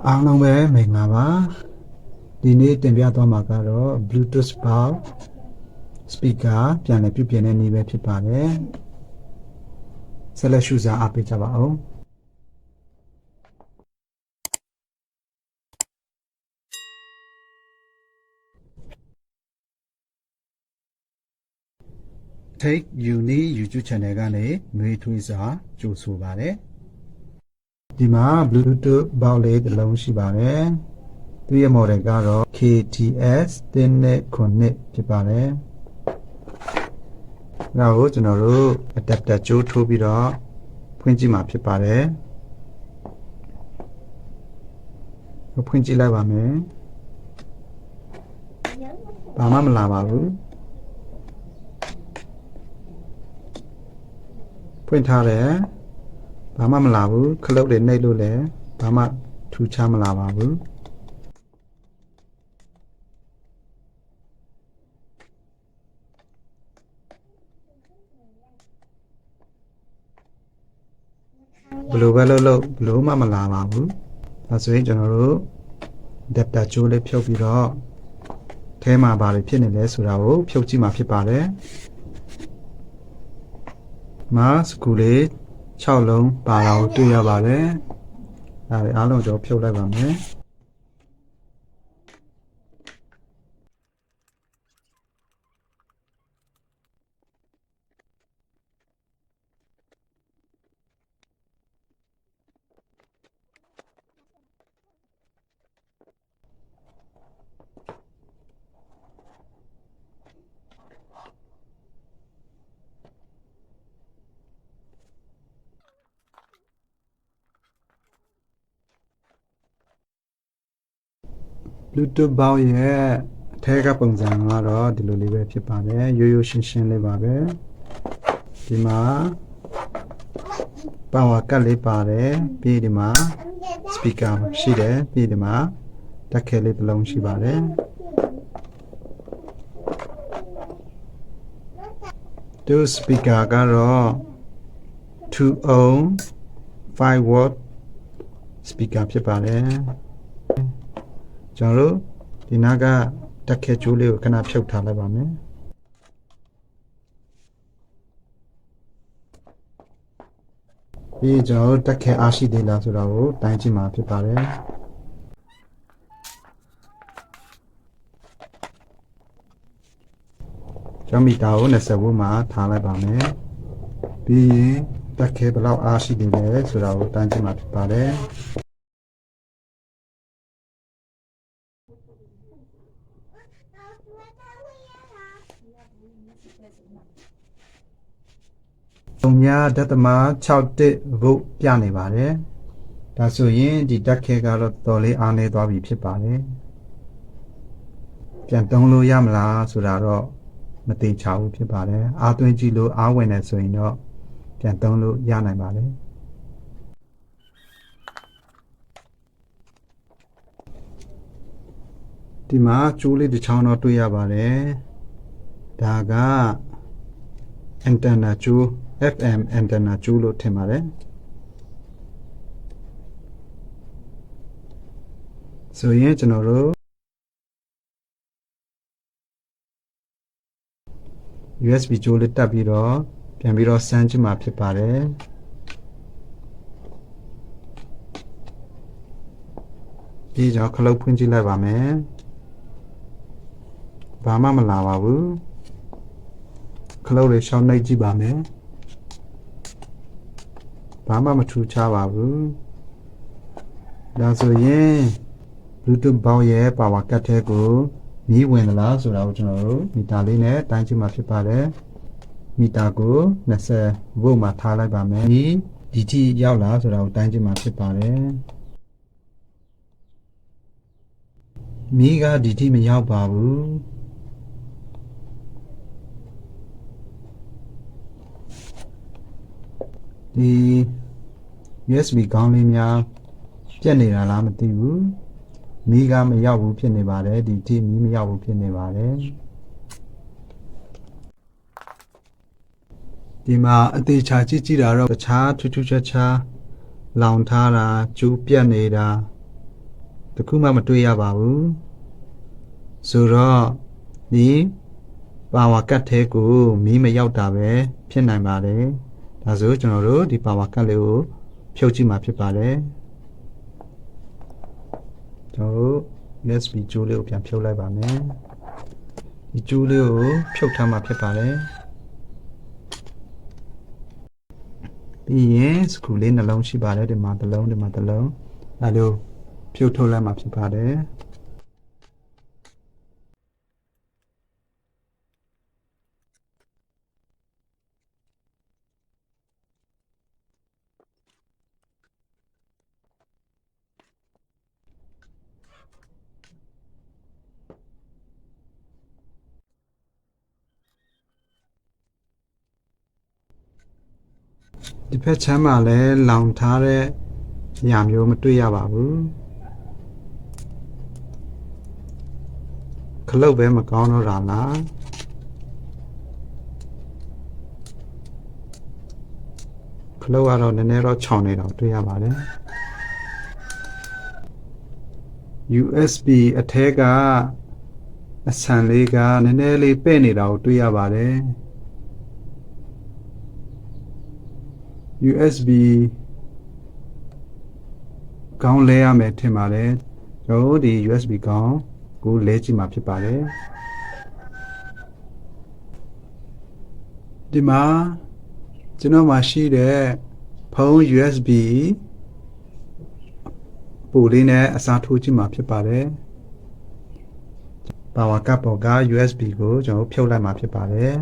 အားလုံးပဲမင်္ဂလာပါဒီနေ့တင်ပြသွားမှာကတော့ Bluetooth box speaker ပြန်လည်ပြုပြင်တဲ့နည်းပဲဖြစ်ပါတယ်ဆက်လက်ရှုစားအားပေးကြပါဦးTake Uni YouTube channel ကနေနှွေးထွေးစွာကြိုဆိုပါတယ်ဒီမှာ Bluetooth box လေးတစ်လုံးရှိပါတယ်သူရဲ့ model ကတော့ KTS 3.9ဖြစ်ပါတယ်ဒါကိုကျွန်တော်တို့ adapter ကြိုးထိုးပြီးတော့ဖွင့်ကြည့်မှာဖြစ်ပါတယ်ဖွင့်ကြည့်လိုက်ပါမယ်ဘာမှမလာပါဘူးဖွင့်ထားတယ်ဘာမှမလာဘူးခလုတ်တွေနှိပ်လို့လည်းဘာမှထူးခြားမလာပါဘူးဘယ်လိုပဲလုပ်လို့ဘလို့မှမလာပါဘူးဒါဆိုရင်ကျွန်တော်တို့ adapter ကြိုးလေးဖြုတ်ပြီးတော့ထဲမှာဘာတွေဖြစ်နေလဲဆိုတာကိုဖြုတ်ကြည့်မှာဖြစ်ပါတယ်မှာစကူလေး6လုံးပါတာကိုတွေ့ရပါတယ်ဒါတွေအားလုံးကျွန်တော်ဖြုတ်လိုက်ပါမယ်Bluetooth box ရဲ့အထက်ကပုံစံကတော့ဒီလိုလေးပဲဖြစ်ပါတယ်ရိုးရိုးရှင်းရှင်းလေးပါပဲဒီမှာ power cut လေးပါတယ်ပြီးဒီမှာ speaker ရှိတယ်ပြီးဒီမှာတက်ခဲလေးတစ်လုံးရှိပါတယ်ဒီ speaker ကတော့2 ohm 5 watt speaker ဖြစ်ပါတယ်ကျွန်တော်တို့ဒီနားကတက်ခဲကျိုးလေးကိုခဏဖြုတ်ထားလိုက်ပါမယ်ပြီးကျွန်တော်တို့တက်ခဲအားရှိသေးလားဆိုတာကိုတိုင်းကြည့်မှာဖြစ်ပါတယ်ကျွန်တော်မီတာကို20 volt မှာထားလိုက်ပါမယ်ပြီးရင်တက်ခဲဘယ်လောက်အားရှိသေးလဲဆိုတာကိုတိုင်းကြည့်မှာဖြစ်ပါတယ်3.61 volt ပြနေပါတယ်ဒါဆိုရင်ဒီတက်ခဲကတော့တော်လေးအားနေသွားပြီဖြစ်ပါတယ်ပြန်သုံးလို့ရမလားဆိုတာတော့မသိချဘူးဖြစ်ပါတယ်အားသွင်းကြည့်လို့အားဝင်နေဆိုရင်တော့ပြန်သုံးလို့ရနိုင်ပါတယ်ဒီမှာကျိုးလေးတစ်ချောင်းတော့တွေ့ရပါတယ်ဒါက antenna ကျိုးFM antenna ကျိုးလို့ထင်ပါတယ်ဆိုရင်ကျွန်တော်တို့ USB ကျိုးလေးတက်ပြီးတော့ပြန်ပြီးတော့စမ်းကြည့်မှာဖြစ်ပါတယ်ပြီးတော့ခလုတ်ဖွင့်ကြည့်လိုက်ပါမယ်ဘာမှမလာပါဘူးခလုတ်လေးရှောင်းနှိပ်ကြည့်ပါမယ်ဘာမှမထူးခြားပါဘူးဒါဆိုရင် Bluetooth box ရဲ့ power cut ထဲကိုမီးဝင်လားဆိုတာကိုကျွန်တော်တို့မီတာလေးနဲ့တိုင်းကြည့်မှာဖြစ်ပါတယ်မီတာကို20 volt မှာထားလိုက်ပါမယ်မီးဒီထိရောက်လားဆိုတာကိုတိုင်းကြည့်မှာဖြစ်ပါတယ်မီးကဒီထိမရောက်ပါဘူးဒီ USB ခေါင်းလေးများပြတ်နေတာလားမသိဘူးမီးကမရောက်ဘူးဖြစ်နေပါတယ်ဒီထိမီးမရောက်ဘူးဖြစ်နေပါတယ်ဒီမှာအသေးချာကြည့်တာတော့တခြားထူးထူးခြားခြားလောင်ထားတာကျိုးပြတ်နေတာ တခုမှမတွေ့ရပါဘူးဆိုတော့ဒီပါဝါကတ်ထဲကိုမီးမရောက်တာပဲဖြစ်နိုင်ပါတယ်ဒါဆိုကျွန်တော်တို့ဒီပါဝါကတ်လေးကိုဖြုတ်ကြည့်မှာဖြစ်ပါတယ်ကျွန်တော်တို့ USB ကြိုးလေးကိုပြန်ဖြုတ်လိုက်ပါမယ်ဒီကြိုးလေးကိုဖြုတ်ထားမှာဖြစ်ပါတယ်ပြီးရင်စကရူလေးနှလုံးရှိပါတယ်ဒီမှာတစ်လုံးဒီမှာတစ်လုံးအဲလိုဖြုတ်ထုတ်လိုက်မှာဖြစ်ပါတယ်ဒီဖက်ချမ်းမှာလည်းလောင်ထားတဲ့ညာမျိုးမတွေ့ရပါဘူးခလုတ်ပဲမကောင်းတော့တာလားခလုတ်ကတော့နည်းနည်းတော့ခြောင်နေတော့တွေ့ရပါတယ် USB အထက်ကအဆန်လေးကနည်းနည်းလေးပဲ့နေတာကိုတွေ့ရပါတယ် USB ကောင်းလဲရမယ်ထင်ပါတယ်ကျွန်တော်ဒီ USB ကောင်းကိုလဲကြည့်မှာဖြစ်ပါတယ်ဒီမှာကျွန်တော်မှာရှိတဲ့ဖုန်း USB ပို့လေးနဲ့အစားထိုးကြည့်မှာဖြစ်ပါတယ်ပါဝါကပ်ပေါ်က USB ကိုကျွန်တော်ဖြုတ်လိုက်မှာဖြစ်ပါတယ်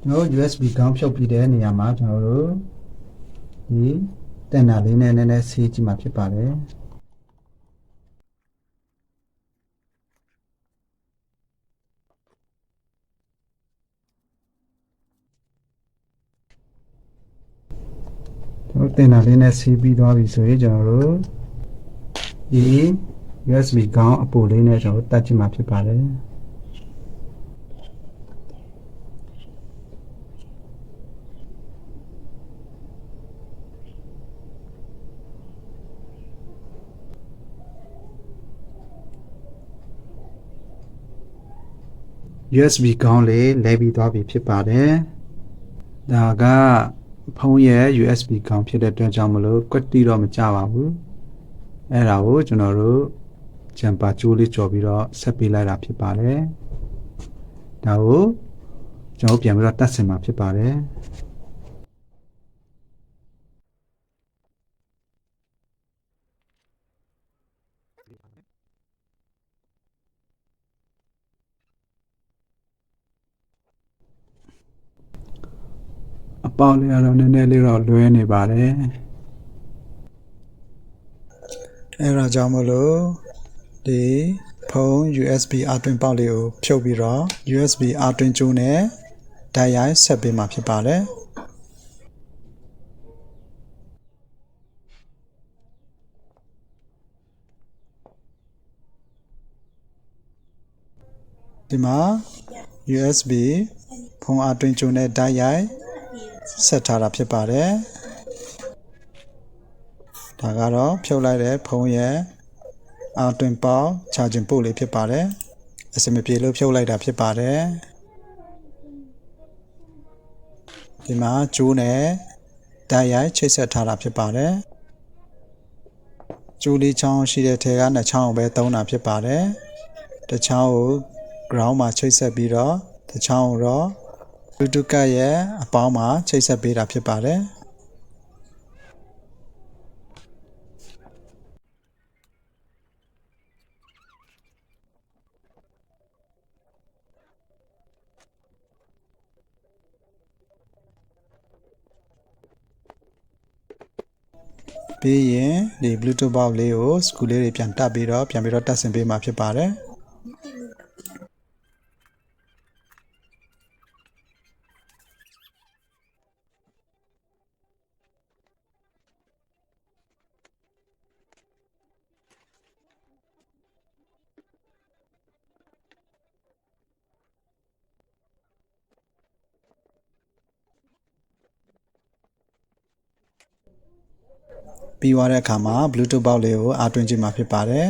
ကျွန်တော် USB ကောင်းဖြုတ်ပြီးတဲ့နေရာမှာကျွန်တော်တို့ဒီတင်တာလေးနဲ့နည်းနည်းဆေးကြည့်မှာဖြစ်ပါတယ်ကျွန်တော်တင်တာလေးနဲ့ဆေးပြီးသွားပြီဆိုရင်ကျွန်တော်တို့ဒီ USB ကောင်းအပိုလေးနဲ့ကျွန်တော်တက်ကြည့်မှာဖြစ်ပါတယ်USB ကောင်းလေးလဲပြီးသွားပြီဖြစ်ပါတယ်ဒါကဖုန်းရဲ့ USB ကောင်းဖြစ်တဲ့အတွက်ကြောင့်မလို့ကွက်တီတော့မကြပါဘူးအဲ့ဒါကိုကျွန်တော်တို့ဂျမ်ပါကျိုးလေးကြော်ပြီးတော့ဆက်ပေးလိုက်တာဖြစ်ပါတယ်ဒါကိုကျွန်တော်ပြန်ပြီးတော့တတ်ဆင်မှာဖြစ်ပါတယ်အပေါက်လေးကတော့နည်းနည်းလေးတော့လွဲနေပါတယ်အဲ့ဒါကြောင့်မလို့ဒီဖုန်း USB အသွင်ပေါက်လေးကိုဖြုတ်ပြီးတော့ USB အသွင်ကျိုးနဲ့ဓာတ်ရိုက်ဆက်ပေးမှာဖြစ်ပါတယ်ဒီမှာ USB ဖုန်းအသွင်ကျိုးနဲ့ဓာတ်ရိုက်ဆက်ထားတာဖြစ်ပါတယ်ဒါကတော့ဖြုတ်လိုက်တဲ့ဖုန်းရဲ့အသွင်ပေါက် charging port လေးဖြစ်ပါတယ်အစမပြေလို့ဖြုတ်လိုက်တာဖြစ်ပါတယ်ဒီမှာကျိုးနဲ့ဓာတ်ရိုက်ချိတ်ဆက်ထားတာဖြစ်ပါတယ်ကျိုးလေးချောင်းရှိတဲ့ထဲကနှစ်ချောင်းကိုပဲသုံးတာဖြစ်ပါတယ်တစ်ချောင်းကို ground မှာချိတ်ဆက်ပြီးတော့တစ်ချောင်းကိုတော့ Bluetooth ကရဲ့အပေါင်းမှာချိတ်ဆက်ပေးတာဖြစ်ပါတယ်ပြီးရင်ဒီ Bluetooth box လေးကို screw လေးတွေပြန်တက်ပြီးတော့တက်ဆင်ပေးမှာဖြစ်ပါတယ် ပြီးသွားတဲ့အခါမှာ Bluetooth box လေးကိုအားသွင်းကြည့်မှာဖြစ်ပါတယ်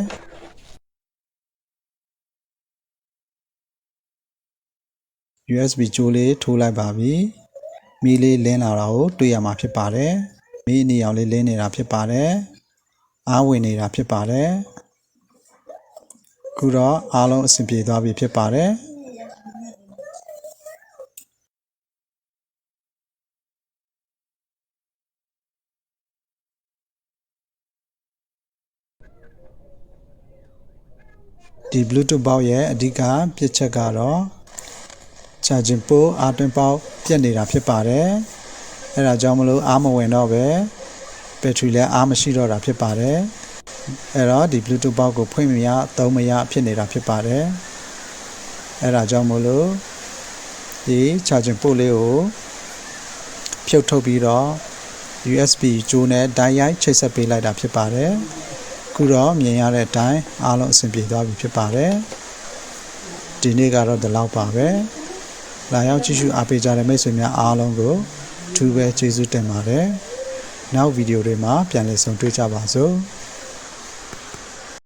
USB ကြိုးလေးထိုးလိုက်ပါပြီမီးလေးလင်းလာတာကိုတွေ့ရမှာဖြစ်ပါတယ်မီးအနီရောင်လေးလင်းနေတာဖြစ်ပါတယ်အားဝင်နေတာဖြစ်ပါတယ်ခုတော့အားလုံးအဆင်ပြေသွားပြီဖြစ်ပါတယ်ဒီ Bluetooth box ရဲ့အဓိကပြစ်ချက်ကတော့ charging port အားသွင်းပေါက်ပြတ်နေတာဖြစ်ပါတယ်အဲဒါကြောင့်မလို့အားမဝင်တော့ပဲ battery လည်းအားမရှိတော့တာဖြစ်ပါတယ်အဲတော့ဒီ Bluetooth box ကိုဖွင့်မရသုံးမရဖြစ်နေတာဖြစ်ပါတယ်အဲဒါကြောင့်မို့လို့ဒီ charging port လေးကိုဖြုတ်ထုတ်ပြီးတော့ USB ကြိုးနဲ့တိုက်ရိုက်ချိတ်ဆက်ပေးလိုက်တာဖြစ်ပါတယ်ခုတော့မြင်ရတဲ့အတိုင်းအားလုံးအဆင်ပြေသွားပြီဖြစ်ပါတယ်ဒီနေ့ကတော့ဒီလောက်ပါပဲလာရောက်ကြည့်ရှုအားပေးကြတဲ့မိတ်ဆွေများအားလုံးကိုအထူးပဲကျေးဇူးတင်ပါတယ်နောက်ဗီဒီယိုတွေမှာပြန်လည်ဆုံတွေ့ကြပါစို့